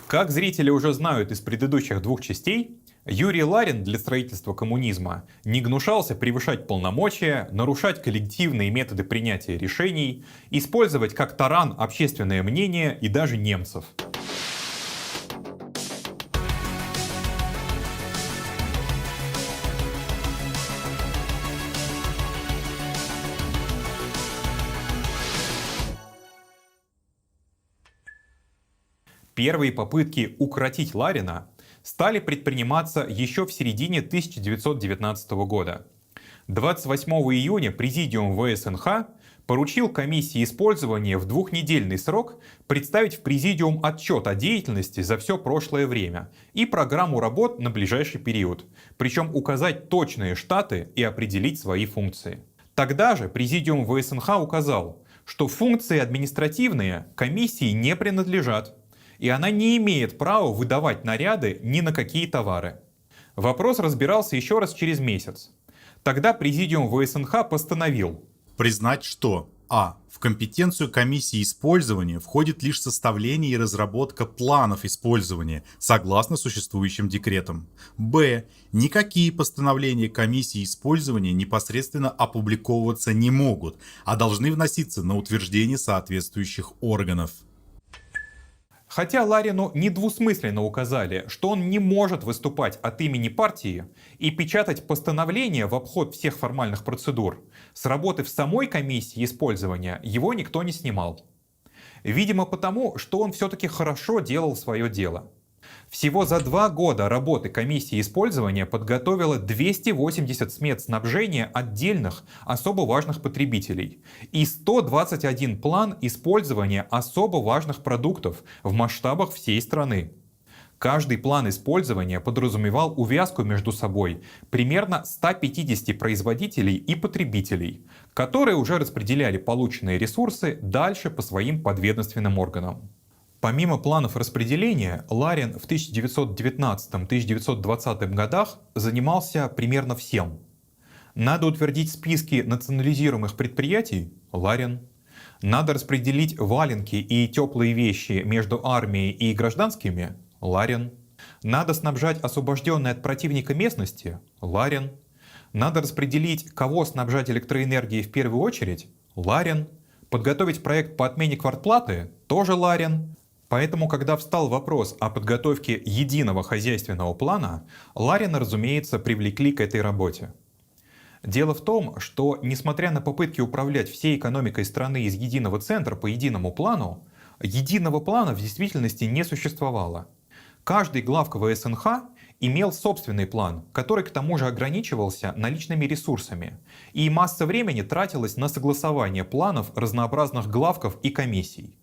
Как зрители уже знают из предыдущих двух частей, Юрий Ларин для строительства коммунизма не гнушался превышать полномочия, нарушать коллективные методы принятия решений, использовать как таран общественное мнение и даже немцев. Первые попытки укротить Ларина стали предприниматься еще в середине 1919 года. 28 июня Президиум ВСНХ поручил комиссии использования в двухнедельный срок представить в Президиум отчет о деятельности за все прошлое время и программу работ на ближайший период, причем указать точные штаты и определить свои функции. Тогда же Президиум ВСНХ указал, что функции административные комиссии не принадлежат, и она не имеет права выдавать наряды ни на какие товары. Вопрос разбирался еще раз через месяц. Тогда Президиум ВСНХ постановил признать, что в компетенцию комиссии использования входит лишь составление и разработка планов использования согласно существующим декретам. Никакие постановления комиссии использования непосредственно опубликовываться не могут, а должны вноситься на утверждение соответствующих органов. Хотя Ларину недвусмысленно указали, что он не может выступать от имени партии и печатать постановления в обход всех формальных процедур, с работы в самой комиссии использования его никто не снимал. Видимо потому, что он все-таки хорошо делал свое дело. Всего за 2 года работы комиссии использования подготовила 280 смет снабжения отдельных особо важных потребителей и 121 план использования особо важных продуктов в масштабах всей страны. Каждый план использования подразумевал увязку между собой примерно 150 производителей и потребителей, которые уже распределяли полученные ресурсы дальше по своим подведомственным органам. Помимо планов распределения, Ларин в 1919-1920 годах занимался примерно всем. Надо утвердить списки национализируемых предприятий – Ларин. Надо распределить валенки и теплые вещи между армией и гражданскими – Ларин. Надо снабжать освобожденные от противника местности – Ларин. Надо распределить, кого снабжать электроэнергией в первую очередь – Ларин. Подготовить проект по отмене квартплаты – тоже Ларин. Поэтому, когда встал вопрос о подготовке единого хозяйственного плана, Ларина, разумеется, привлекли к этой работе. Дело в том, что, несмотря на попытки управлять всей экономикой страны из единого центра по единому плану, единого плана в действительности не существовало. Каждый главк ВСНХ имел собственный план, который к тому же ограничивался наличными ресурсами, и масса времени тратилась на согласование планов разнообразных главков и комиссий.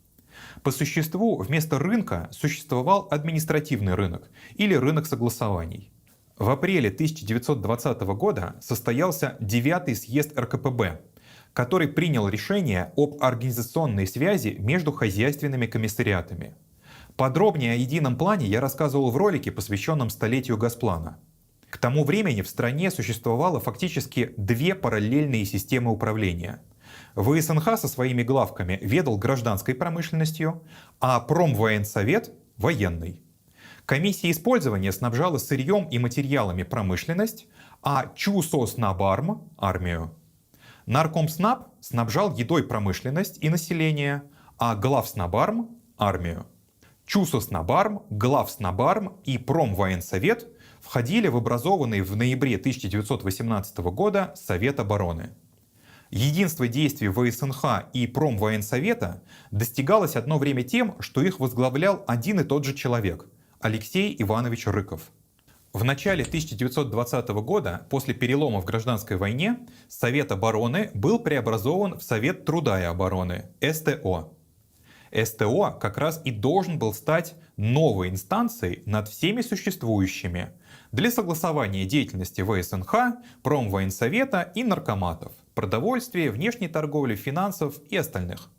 По существу вместо рынка существовал административный рынок или рынок согласований. В апреле 1920 года состоялся 9-й съезд РКПБ, который принял решение об организационной связи между хозяйственными комиссариатами. Подробнее о едином плане я рассказывал в ролике, посвященном столетию Госплана. К тому времени в стране существовало фактически 2 параллельные системы управления. ВСНХ со своими главками ведал гражданской промышленностью, а Промвоенсовет – военной. Комиссия использования снабжала сырьем и материалами промышленность, а ЧУСОСНАБАРМ – армию. Наркомснаб снабжал едой промышленность и население, а Главснабарм – армию. ЧУСОСНАБАРМ, Главснабарм и Промвоенсовет входили в образованный в ноябре 1918 года Совет обороны. Единство действий ВСНХ и Промвоенсовета достигалось одно время тем, что их возглавлял один и тот же человек – Алексей Иванович Рыков. В начале 1920 года, после перелома в гражданской войне, Совет обороны был преобразован в Совет труда и обороны – СТО. СТО как раз и должен был стать новой инстанцией над всеми существующими для согласования деятельности ВСНХ, Промвоенсовета и наркоматов, продовольствия, внешней торговли, финансов и остальных.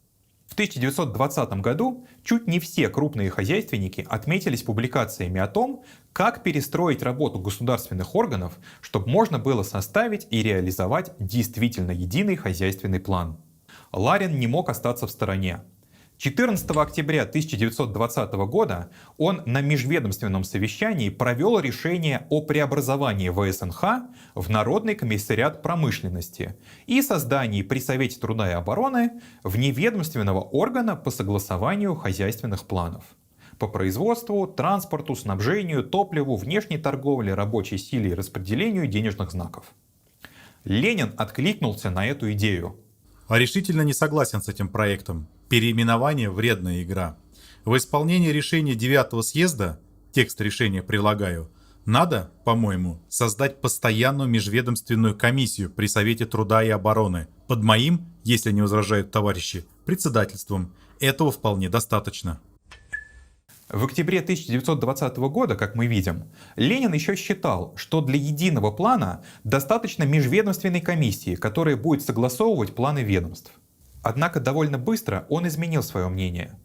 В 1920 году чуть не все крупные хозяйственники отметились публикациями о том, как перестроить работу государственных органов, чтобы можно было составить и реализовать действительно единый хозяйственный план. Ларин не мог остаться в стороне. 14 октября 1920 года он на межведомственном совещании провел решение о преобразовании ВСНХ в Народный комиссариат промышленности и создании при Совете труда и обороны вневедомственного органа по согласованию хозяйственных планов по производству, транспорту, снабжению, топливу, внешней торговле, рабочей силе и распределению денежных знаков. Ленин откликнулся на эту идею. А решительно не согласен с этим проектом. Переименование – вредная игра. В исполнении решения 9-го съезда, текст решения прилагаю, надо, по-моему, создать постоянную межведомственную комиссию при Совете труда и обороны под моим, если не возражают товарищи, председательством. Этого вполне достаточно. В октябре 1920 года, как мы видим, Ленин еще считал, что для единого плана достаточно межведомственной комиссии, которая будет согласовывать планы ведомств. Однако довольно быстро он изменил свое мнение.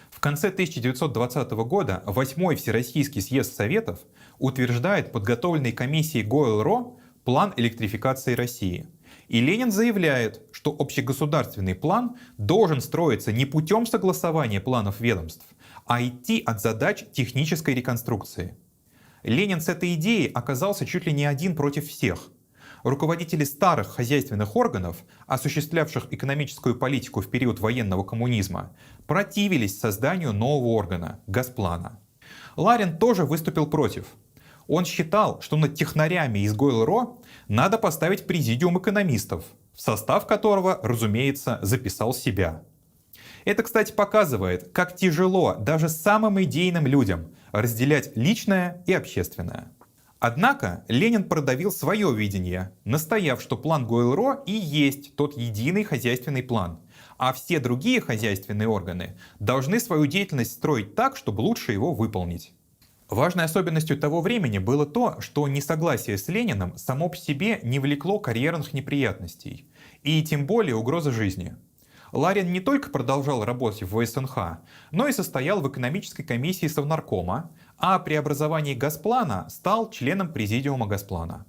В конце 1920 года 8-й Всероссийский съезд Советов утверждает подготовленной комиссией ГОЭЛРО план электрификации России. И Ленин заявляет, что общегосударственный план должен строиться не путем согласования планов ведомств, а идти от задач технической реконструкции. Ленин с этой идеей оказался чуть ли не один против всех. Руководители старых хозяйственных органов, осуществлявших экономическую политику в период военного коммунизма, противились созданию нового органа – Госплана. Ларин тоже выступил против. Он считал, что над технарями из ГОЭЛРО надо поставить президиум экономистов, в состав которого, разумеется, записал себя. Это, кстати, показывает, как тяжело даже самым идейным людям разделять личное и общественное. Однако Ленин продавил свое видение, настояв, что план ГОЭЛРО и есть тот единый хозяйственный план, а все другие хозяйственные органы должны свою деятельность строить так, чтобы лучше его выполнить. Важной особенностью того времени было то, что несогласие с Лениным само по себе не влекло карьерных неприятностей, и тем более угрозы жизни. Ларин не только продолжал работать в ВСНХ, но и состоял в экономической комиссии Совнаркома, а при образовании Госплана стал членом президиума Госплана.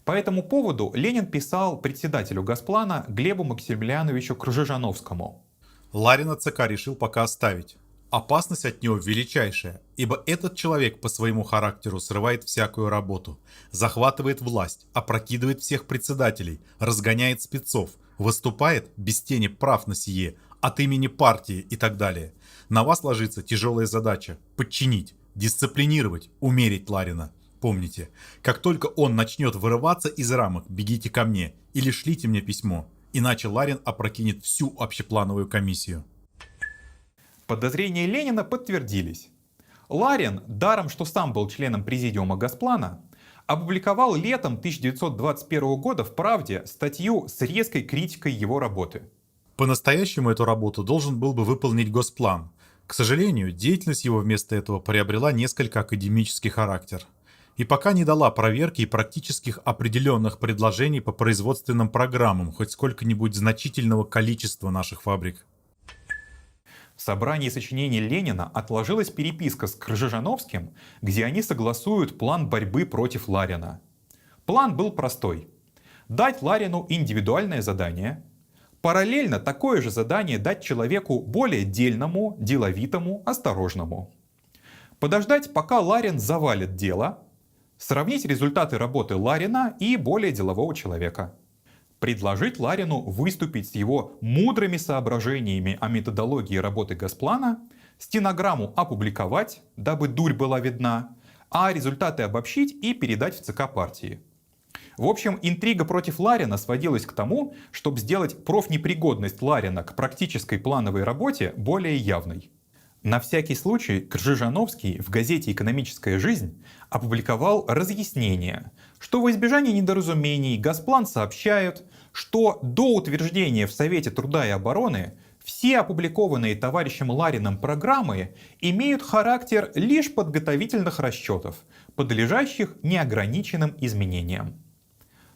По этому поводу Ленин писал председателю Госплана Глебу Максимилиановичу Кржижановскому. Ларина ЦК решил пока оставить. Опасность от него величайшая, ибо этот человек по своему характеру срывает всякую работу, захватывает власть, опрокидывает всех председателей, разгоняет спецов, выступает без тени прав на сие, от имени партии и так далее. На вас ложится тяжелая задача – подчинить, дисциплинировать, умерить Ларина. Помните, как только он начнет вырываться из рамок, бегите ко мне или шлите мне письмо, иначе Ларин опрокинет всю общеплановую комиссию. Подозрения Ленина подтвердились. Ларин, даром что сам был членом президиума Госплана, опубликовал летом 1921 года в «Правде» статью с резкой критикой его работы. По-настоящему эту работу должен был бы выполнить Госплан. К сожалению, деятельность его вместо этого приобрела несколько академический характер. И пока не дала проверки и практических определенных предложений по производственным программам хоть сколько-нибудь значительного количества наших фабрик. В собрании сочинений Ленина отложилась переписка с Кржижановским, где они согласуют план борьбы против Ларина. План был простой. Дать Ларину индивидуальное задание, параллельно такое же задание дать человеку более дельному, деловитому, осторожному. Подождать, пока Ларин завалит дело, сравнить результаты работы Ларина и более делового человека. Предложить Ларину выступить с его мудрыми соображениями о методологии работы Госплана, стенограмму опубликовать, дабы дурь была видна, а результаты обобщить и передать в ЦК партии. В общем, интрига против Ларина сводилась к тому, чтобы сделать профнепригодность Ларина к практической плановой работе более явной. На всякий случай Кржижановский в газете «Экономическая жизнь» опубликовал разъяснение, что во избежание недоразумений Госплан сообщает, что до утверждения в Совете труда и обороны все опубликованные товарищем Лариным программы имеют характер лишь подготовительных расчетов, подлежащих неограниченным изменениям.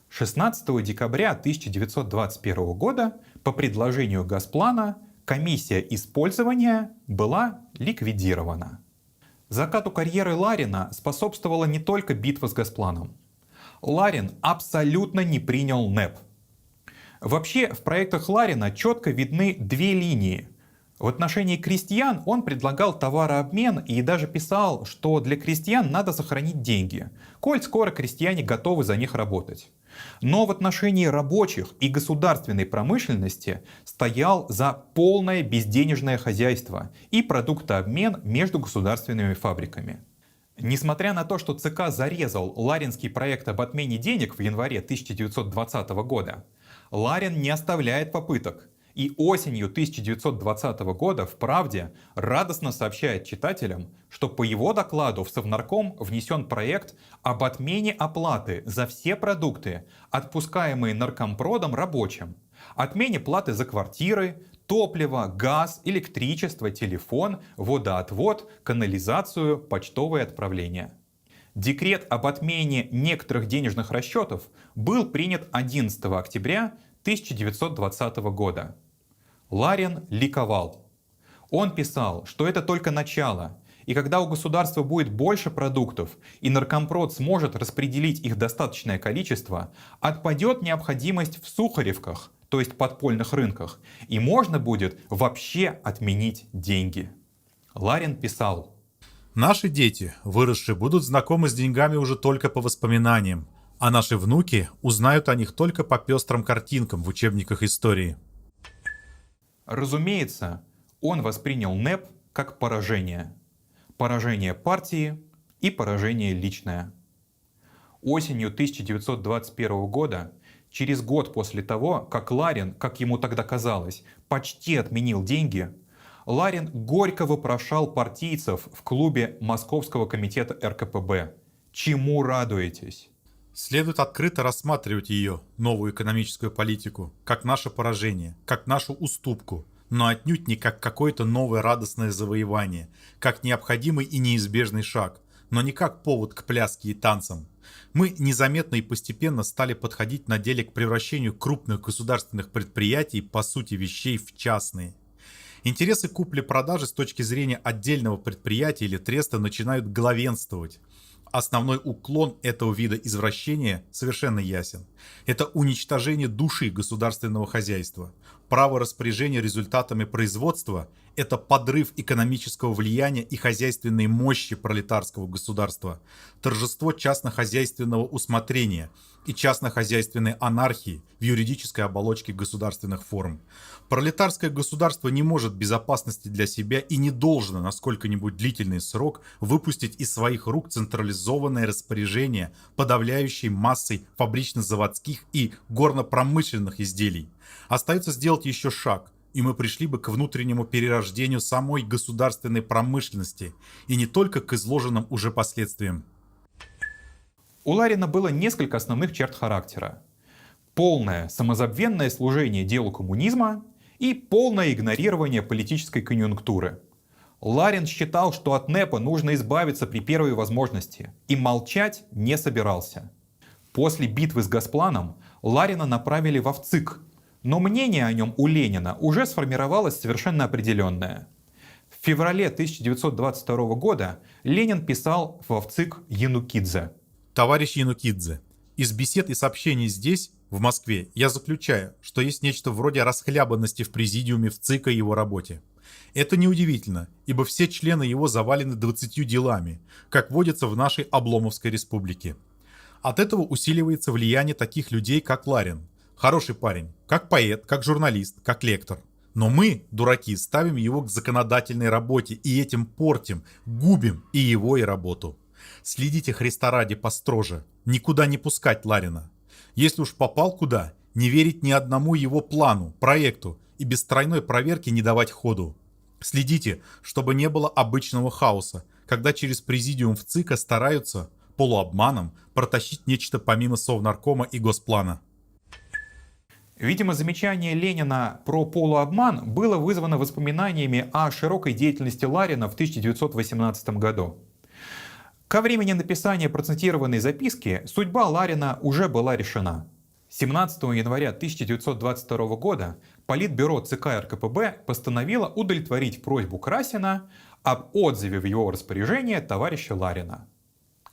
16 декабря 1921 года по предложению Госплана комиссия использования была ликвидирована. Закату карьеры Ларина способствовала не только битва с Госпланом. Ларин абсолютно не принял НЭП. Вообще, в проектах Ларина четко видны две линии. В отношении крестьян он предлагал товарообмен и даже писал, что для крестьян надо сохранить деньги, коль скоро крестьяне готовы за них работать. Но в отношении рабочих и государственной промышленности стоял за полное безденежное хозяйство и продуктообмен между государственными фабриками. Несмотря на то, что ЦК зарезал Ларинский проект об отмене денег в январе 1920 года, Ларин не оставляет попыток и осенью 1920 года в «Правде» радостно сообщает читателям, что по его докладу в Совнарком внесен проект об отмене оплаты за все продукты, отпускаемые наркомпродом рабочим, отмене платы за квартиры, топливо, газ, электричество, телефон, водоотвод, канализацию, почтовые отправления. Декрет об отмене некоторых денежных расчетов был принят 11 октября 1920 года. Ларин ликовал. Он писал, что это только начало, и когда у государства будет больше продуктов, и наркомпрод сможет распределить их достаточное количество, отпадет необходимость в сухаревках, то есть подпольных рынках, и можно будет вообще отменить деньги. Ларин писал: Наши дети, выросшие, будут знакомы с деньгами уже только по воспоминаниям, а наши внуки узнают о них только по пестрым картинкам в учебниках истории. Разумеется, он воспринял НЭП как поражение. Поражение партии и поражение личное. Осенью 1921 года, через год после того, как Ларин, как ему тогда казалось, почти отменил деньги, Ларин горько вопрошал партийцев в клубе Московского комитета РКПБ: «Чему радуетесь?» Следует открыто рассматривать ее, новую экономическую политику, как наше поражение, как нашу уступку, но отнюдь не как какое-то новое радостное завоевание, как необходимый и неизбежный шаг, но не как повод к пляске и танцам. Мы незаметно и постепенно стали подходить на деле к превращению крупных государственных предприятий, по сути вещей, в частные. Интересы купли-продажи с точки зрения отдельного предприятия или треста начинают главенствовать. Основной уклон этого вида извращения совершенно ясен. Это уничтожение души государственного хозяйства. Право распоряжения результатами производства – это подрыв экономического влияния и хозяйственной мощи пролетарского государства, торжество частнохозяйственного усмотрения и частнохозяйственной анархии в юридической оболочке государственных форм. Пролетарское государство не может в безопасности для себя и не должно на сколько-нибудь длительный срок выпустить из своих рук централизованное распоряжение подавляющей массой фабрично-заводских и горно-промышленных изделий. Остается сделать еще шаг, и мы пришли бы к внутреннему перерождению самой государственной промышленности, и не только к изложенным уже последствиям. У Ларина было несколько основных черт характера: полное самозабвенное служение делу коммунизма и полное игнорирование политической конъюнктуры. Ларин считал, что от НЭПа нужно избавиться при первой возможности, и молчать не собирался. После битвы с Госпланом Ларина направили во ВЦИК, но мнение о нем у Ленина уже сформировалось совершенно определенное. В феврале 1922 года Ленин писал во ВЦИК Янукидзе: Товарищ Янукидзе, из бесед и сообщений здесь, в Москве, я заключаю, что есть нечто вроде расхлябанности в президиуме ВЦИКа и его работе. Это неудивительно, ибо все члены его завалены 20 делами, как водится в нашей Обломовской республике. От этого усиливается влияние таких людей, как Ларин. Хороший парень, как поэт, как журналист, как лектор. Но мы, дураки, ставим его к законодательной работе и этим портим, губим и его, и работу. Следите Христа ради построже, никуда не пускать Ларина. Если уж попал куда, не верить ни одному его плану, проекту и без тройной проверки не давать ходу. Следите, чтобы не было обычного хаоса, когда через президиум ВЦИКа стараются, полуобманом, протащить нечто помимо Совнаркома и Госплана. Видимо, замечание Ленина про полуобман было вызвано воспоминаниями о широкой деятельности Ларина в 1918 году. Ко времени написания процитированной записки судьба Ларина уже была решена. 17 января 1922 года Политбюро ЦК РКПБ постановило удовлетворить просьбу Красина об отзыве в его распоряжение товарища Ларина.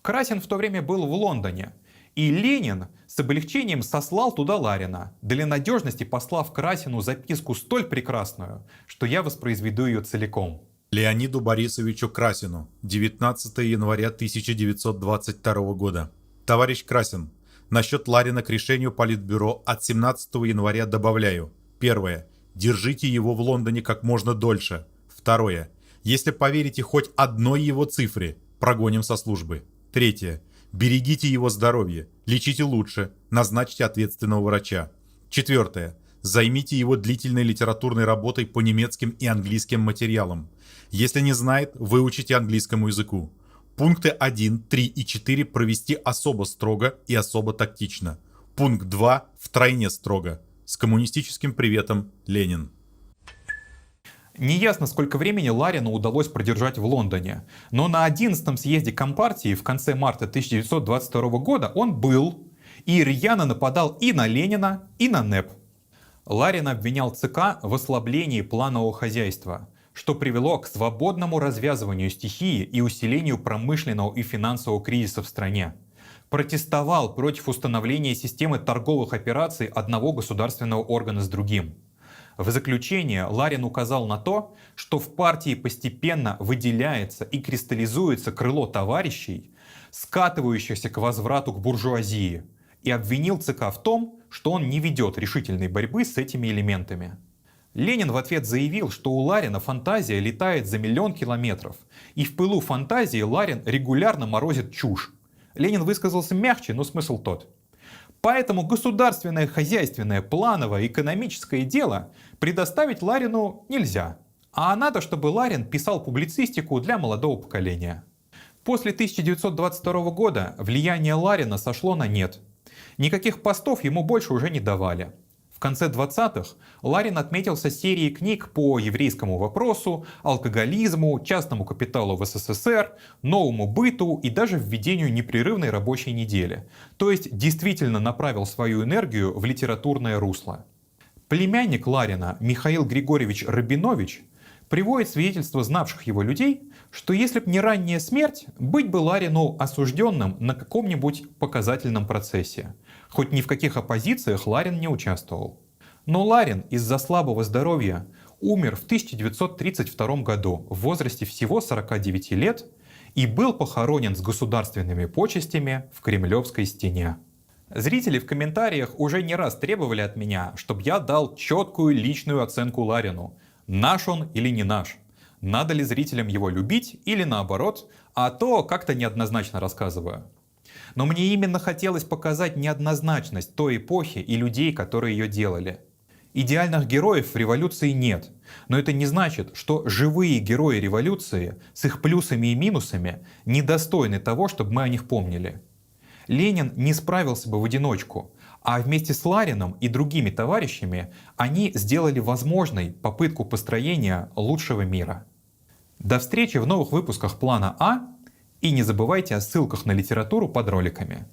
Красин в то время был в Лондоне И Ленин с облегчением сослал туда Ларина, для надежности послав Красину записку столь прекрасную, что я воспроизведу ее целиком. Леониду Борисовичу Красину, 19 января 1922 года. Товарищ Красин, насчет Ларина к решению Политбюро от 17 января добавляю. Первое. Держите его в Лондоне как можно дольше. Второе. Если поверите хоть одной его цифре, прогоним со службы. Третье. Берегите его здоровье, лечите лучше, назначьте ответственного врача. Четвертое. Займите его длительной литературной работой по немецким и английским материалам. Если не знает, выучите английскому языку. Пункты 1, 3 и 4 провести особо строго и особо тактично. Пункт 2 втройне строго. С коммунистическим приветом, Ленин. Неясно, сколько времени Ларину удалось продержать в Лондоне, но на 11-м съезде Компартии в конце марта 1922 года он был и рьяно нападал и на Ленина, и на НЭП. Ларин обвинял ЦК в ослаблении планового хозяйства, что привело к свободному развязыванию стихии и усилению промышленного и финансового кризиса в стране. Протестовал против установления системы торговых операций одного государственного органа с другим. В заключение Ларин указал на то, что в партии постепенно выделяется и кристаллизуется крыло товарищей, скатывающихся к возврату к буржуазии, и обвинил ЦК в том, что он не ведет решительной борьбы с этими элементами. Ленин в ответ заявил, что у Ларина фантазия летает за 1 000 000 километров, и в пылу фантазии Ларин регулярно морозит чушь. Ленин высказался мягче, но смысл тот. Поэтому государственное, хозяйственное, плановое, экономическое дело предоставить Ларину нельзя. А надо, чтобы Ларин писал публицистику для молодого поколения. После 1922 года влияние Ларина сошло на нет. Никаких постов ему больше уже не давали. В конце 20-х Ларин отметился серией книг по еврейскому вопросу, алкоголизму, частному капиталу в СССР, новому быту и даже введению непрерывной рабочей недели. То есть действительно направил свою энергию в литературное русло. Племянник Ларина Михаил Григорьевич Рабинович приводит свидетельство знавших его людей, что если б не ранняя смерть, быть бы Ларину осужденным на каком-нибудь показательном процессе. Хоть ни в каких оппозициях Ларин не участвовал. Но Ларин из-за слабого здоровья умер в 1932 году в возрасте всего 49 лет и был похоронен с государственными почестями в Кремлевской стене. Зрители в комментариях уже не раз требовали от меня, чтобы я дал четкую личную оценку Ларину. Наш он или не наш? Надо ли зрителям его любить или наоборот, а то как-то неоднозначно рассказываю. Но мне именно хотелось показать неоднозначность той эпохи и людей, которые ее делали. Идеальных героев в революции нет, но это не значит, что живые герои революции с их плюсами и минусами недостойны того, чтобы мы о них помнили. Ленин не справился бы в одиночку, а вместе с Ларином и другими товарищами они сделали возможной попытку построения лучшего мира. До встречи в новых выпусках «Плана А» и не забывайте о ссылках на литературу под роликами.